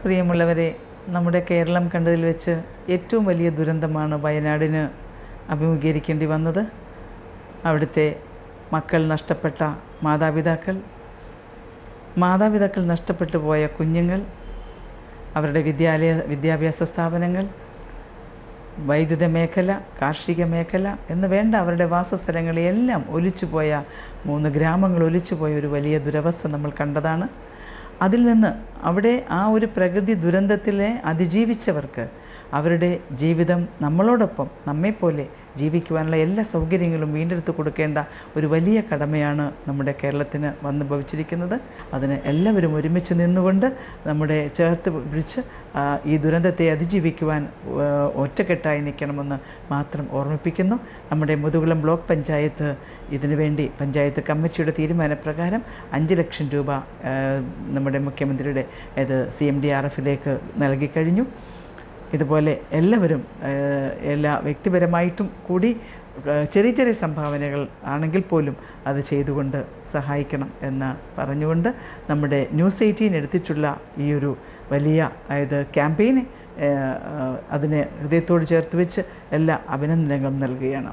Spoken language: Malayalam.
പ്രിയമുള്ളവരെ, നമ്മുടെ കേരളം കണ്ടതിൽ വെച്ച് ഏറ്റവും വലിയ ദുരന്തമാണ് വയനാടിന് അഭിമുഖീകരിക്കേണ്ടി വന്നത്. അവിടുത്തെ മക്കൾ നഷ്ടപ്പെട്ട മാതാപിതാക്കൾ നഷ്ടപ്പെട്ടു പോയ കുഞ്ഞുങ്ങൾ, അവരുടെ വിദ്യാഭ്യാസ സ്ഥാപനങ്ങൾ, വൈദ്യുത മേഖല, കാർഷിക മേഖല എന്ന് വേണ്ട അവരുടെ വാസസ്ഥലങ്ങളെല്ലാം ഒലിച്ചുപോയ 3 ഗ്രാമങ്ങൾ ഒലിച്ചുപോയ ഒരു വലിയ ദുരവസ്ഥ നമ്മൾ കണ്ടതാണ്. അതിൽ നിന്ന് അവിടെ ആ ഒരു പ്രകൃതി ദുരന്തത്തിലെ അതിജീവിച്ചവർക്ക് അവരുടെ ജീവിതം നമ്മളോടൊപ്പം നമ്മെപ്പോലെ ജീവിക്കുവാനുള്ള എല്ലാ സൗകര്യങ്ങളും വീണ്ടെടുത്ത് കൊടുക്കേണ്ട ഒരു വലിയ കടമയാണ് നമ്മുടെ കേരളത്തിന് വന്നു ഭവിച്ചിരിക്കുന്നത്. അതിന് എല്ലാവരും ഒരുമിച്ച് നിന്നുകൊണ്ട് നമ്മുടെ ചേർത്ത് പിടിച്ച് ഈ ദുരന്തത്തെ അതിജീവിക്കുവാൻ ഒറ്റക്കെട്ടായി നിൽക്കണമെന്ന് മാത്രം ഓർമ്മിപ്പിക്കുന്നു. നമ്മുടെ മുതുകുളം ബ്ലോക്ക് പഞ്ചായത്ത് ഇതിനുവേണ്ടി പഞ്ചായത്ത് കമ്മിറ്റിയുടെ തീരുമാനപ്രകാരം 5 ലക്ഷം രൂപ നമ്മുടെ മുഖ്യമന്ത്രിയുടെ CMDRFിലേക്ക് നൽകിക്കഴിഞ്ഞു. ഇതുപോലെ എല്ലാവരും വ്യക്തിപരമായിട്ടും കൂടി ചെറിയ സംഭാവനകൾ ആണെങ്കിൽ പോലും അത് ചെയ്തുകൊണ്ട് സഹായിക്കണം എന്ന് പറഞ്ഞുകൊണ്ട് നമ്മുടെ ന്യൂസ് 18 എടുത്തിട്ടുള്ള ഈ ഒരു വലിയ ക്യാമ്പയിന് അതിനെ ഹൃദയത്തോട് ചേർത്ത് വെച്ച് എല്ലാ അഭിനന്ദനങ്ങളും നൽകുകയാണ്.